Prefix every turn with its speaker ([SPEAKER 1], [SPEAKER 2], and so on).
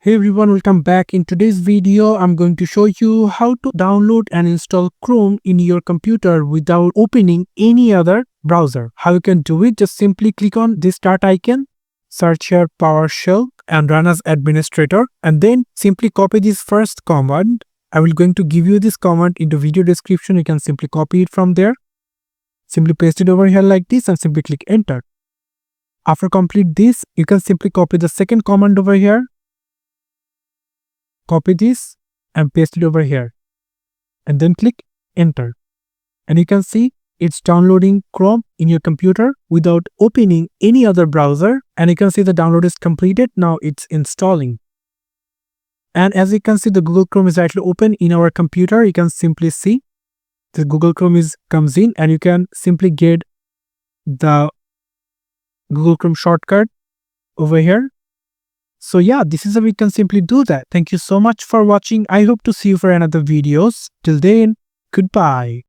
[SPEAKER 1] Hey everyone, welcome back. In today's video, I'm going to show you how to download and install Chrome in your computer without opening any other browser. How you can do it, just simply click on this start icon, search here PowerShell and run as administrator, and then simply copy this first command. I will going to give you this command in the video description. You can simply copy it from there. Simply paste it over here like this and simply click enter. After complete this, you can simply copy the second command over here. Copy this and paste it over here and then click enter, and you can see it's downloading Chrome in your computer without opening any other browser, and you can see the download is completed. Now it's installing, and as you can see the Google Chrome is actually open in our computer. You can simply see the Google Chrome comes in, and you can simply get the Google Chrome shortcut over here. So yeah, this is how we can simply do that. Thank you so much for watching. I hope to see you for another videos. Till then, goodbye.